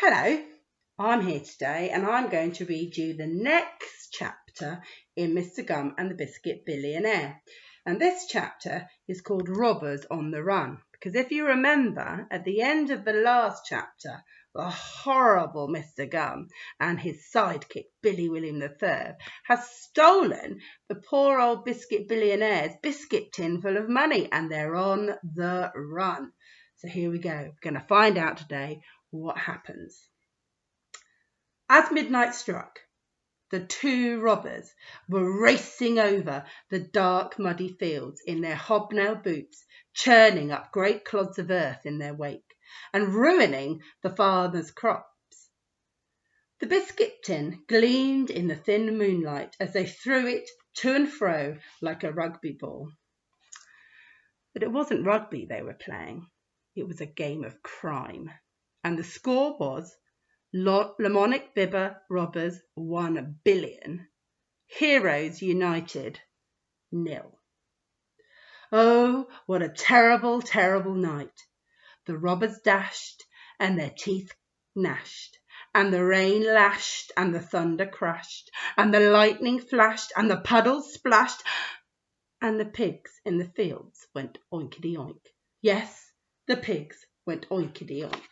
Hello, I'm here today and I'm going to read you the next chapter in Mr. Gum and the Biscuit Billionaire. And this chapter is called Robbers on the Run. Because if you remember, at the end of the last chapter, the horrible Mr. Gum and his sidekick, Billy William III, has stolen the poor old Biscuit Billionaire's biscuit tin full of money and they're on the run. So here we go. We're going to find out today what happens. As midnight struck, the two robbers were racing over the dark, muddy fields in their hobnail boots, churning up great clods of earth in their wake and ruining the farmer's crops. The biscuit tin gleamed in the thin moonlight as they threw it to and fro like a rugby ball. But it wasn't rugby they were playing. It was a game of crime. And the score was Lamonic Bibber Robbers 1 billion, Heroes United 0. Oh, what a terrible, terrible night. The robbers dashed and their teeth gnashed, and the rain lashed and the thunder crashed, and the lightning flashed and the puddles splashed, and the pigs in the fields went oinkity oink. Yes, the pigs went oinkity oink.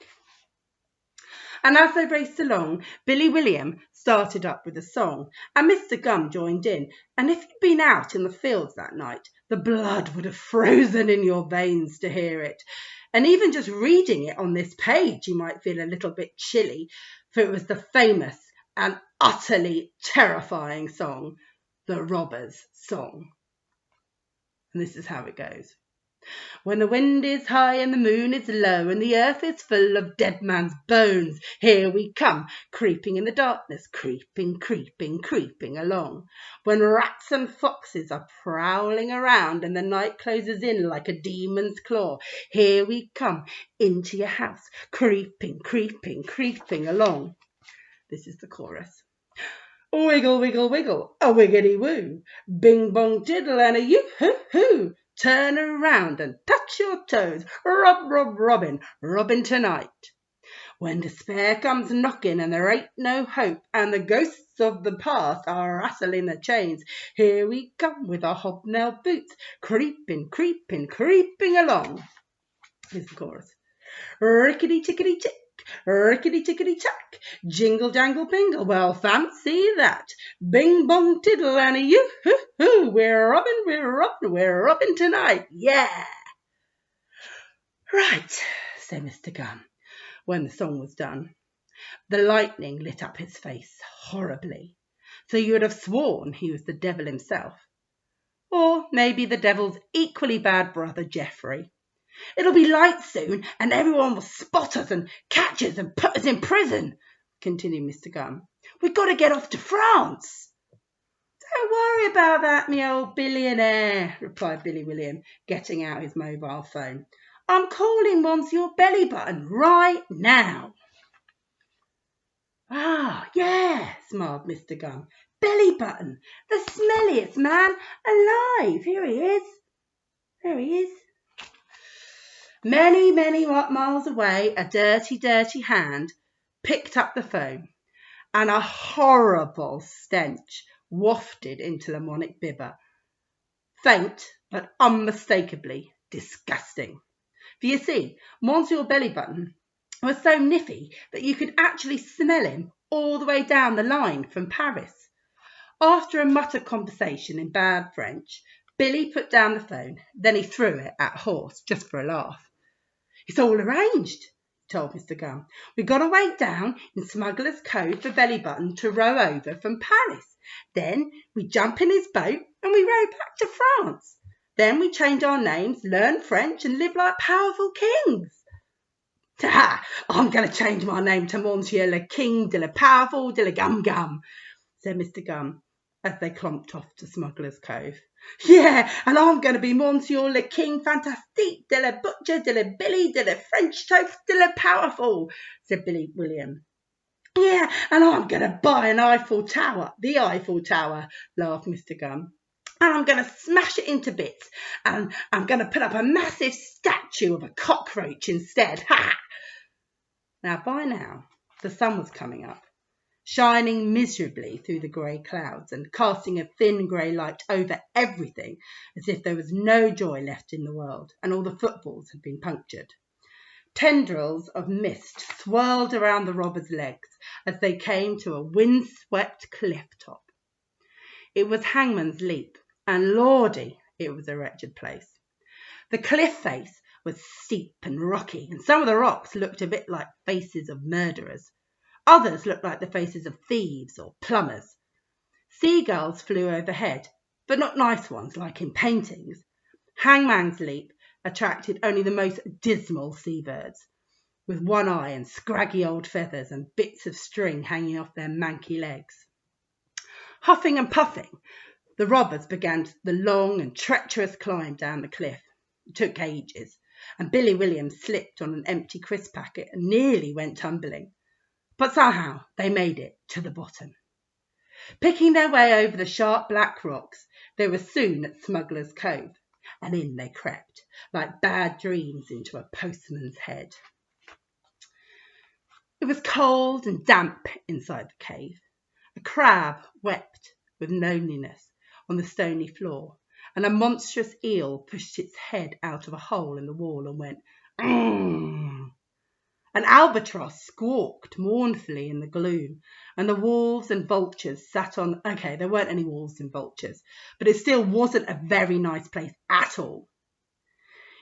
And as they raced along, Billy William started up with a song, and Mr. Gum joined in. And if you'd been out in the fields that night, the blood would have frozen in your veins to hear it. And even just reading it on this page, you might feel a little bit chilly, for it was the famous and utterly terrifying song, The Robber's Song. And this is how it goes. When the wind is high and the moon is low and the earth is full of dead man's bones, here we come, creeping in the darkness, creeping, creeping, creeping along. When rats and foxes are prowling around and the night closes in like a demon's claw, here we come into your house, creeping, creeping, creeping along. This is the chorus. Wiggle, wiggle, wiggle, a wiggity woo, bing bong diddle and a yoo-hoo-hoo. Turn around and touch your toes, rob, rob, robbin' tonight. When despair comes knocking and there ain't no hope and the ghosts of the past are rattling the chains, here we come with our hobnail boots, creeping, creeping, creeping along. Here's the chorus. Rickety-tickety-tick, rickety-tickety-tack, jingle jangle bingle, well fancy that. Bing bong tiddle and a yoo-hoo-hoo, we're robbing tonight, yeah. Right, said Mr. Gum, when the song was done. The lightning lit up his face horribly, so you would have sworn he was the devil himself. Or maybe the devil's equally bad brother Geoffrey. It'll be light soon, and everyone will spot us and catch us and put us in prison, continued Mr. Gum. We've got to get off to France. Don't worry about that, me old billionaire, replied Billy William, getting out his mobile phone. I'm calling Monsieur Bellybutton right now. Ah, yeah, smiled Mr. Gum. Bellybutton, the smelliest man alive. Here he is. There he is. Many, many miles away, a dirty, dirty hand picked up the phone, and a horrible stench wafted into Lamonic Bibber. Faint, but unmistakably disgusting. For you see, Monsieur Bellybutton was so niffy that you could actually smell him all the way down the line from Paris. After a muttered conversation in bad French, Billy put down the phone, then he threw it at Horse just for a laugh. It's all arranged, told Mr. Gum. We've got to wait down in Smuggler's Cove for Bellybutton to row over from Paris. Then we jump in his boat and we row back to France. Then we change our names, learn French and live like powerful kings. Ha! I'm going to change my name to Monsieur le King de la Powerful de la Gum Gum, said Mr. Gum as they clomped off to Smuggler's Cove. Yeah, and I'm going to be Monsieur le King Fantastique de la Butcher de la Billy de la French Toast de la Powerful, said Billy William. Yeah, and I'm going to buy an Eiffel Tower, the Eiffel Tower, laughed Mr. Gum. And I'm going to smash it into bits, and I'm going to put up a massive statue of a cockroach instead. Ha! Now, by now, The sun was coming up, shining miserably through the grey clouds and casting a thin grey light over everything as if there was no joy left in the world and all the footballs had been punctured. Tendrils of mist swirled around the robbers' legs as they came to a wind-swept cliff top. It was Hangman's Leap, and lordy, it was a wretched place. The cliff face was steep and rocky, and some of the rocks looked a bit like faces of murderers. Others looked like the faces of thieves or plumbers. Seagulls flew overhead, but not nice ones like in paintings. Hangman's Leap attracted only the most dismal seabirds, with one eye and scraggy old feathers and bits of string hanging off their manky legs. Huffing and puffing, the robbers began the long and treacherous climb down the cliff. It took ages, and Billy Williams slipped on an empty crisp packet and nearly went tumbling. But somehow they made it to the bottom. Picking their way over the sharp black rocks, they were soon at Smuggler's Cove, and in they crept, like bad dreams into a postman's head. It was cold and damp inside the cave. A crab wept with loneliness on the stony floor, and a monstrous eel pushed its head out of a hole in the wall and went, "Mmm." An albatross squawked mournfully in the gloom, and the wolves and vultures sat on... Okay, there weren't any wolves and vultures, but it still wasn't a very nice place at all.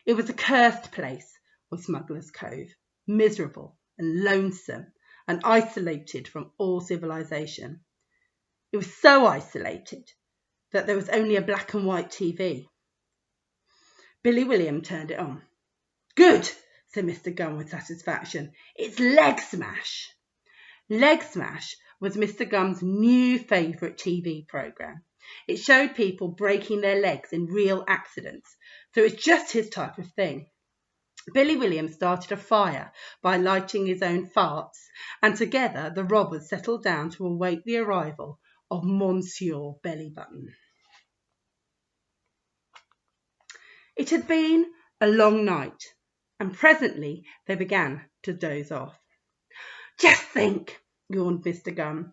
It was a cursed place, was Smuggler's Cove, miserable and lonesome and isolated from all civilization. It was so isolated that there was only a black and white TV. Billy William turned it on. "Good," said Mr. Gunn with satisfaction. "It's Leg Smash." Leg Smash was Mr. Gunn's new favourite TV programme. It showed people breaking their legs in real accidents, so it's just his type of thing. Billy Williams started a fire by lighting his own farts, and together the robbers settled down to await the arrival of Monsieur Bellybutton. It had been a long night, and presently they began to doze off. "Just think," yawned Mr. Gunn.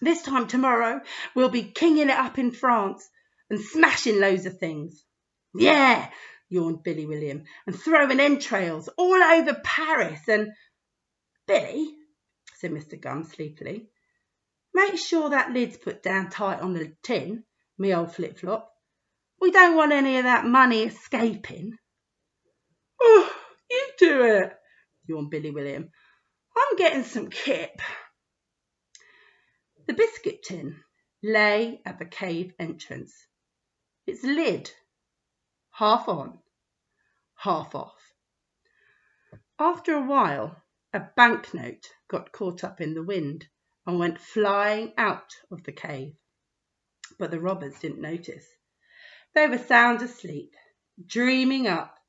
"This time tomorrow we'll be kinging it up in France and smashing loads of things." "Yeah," yawned Billy William, "and throwing entrails all over Paris and..." "Billy," said Mr. Gunn sleepily, "make sure that lid's put down tight on the tin, me old flip-flop. We don't want any of that money escaping." "Oh, you do it," yawned Billy William. "I'm getting some kip." The biscuit tin lay at the cave entrance, its lid half on, half off. After a while, a banknote got caught up in the wind and went flying out of the cave, but the robbers didn't notice. They were sound asleep, dreaming up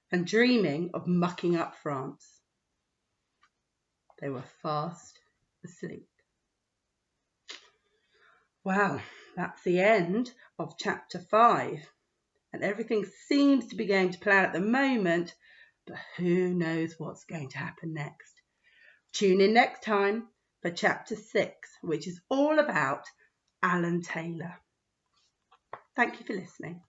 and dreaming of mucking up France. They were fast asleep. Well, that's the end of chapter 5. And everything seems to be going to plan at the moment, but who knows what's going to happen next. Tune in next time for chapter 6, which is all about Alan Taylor. Thank you for listening.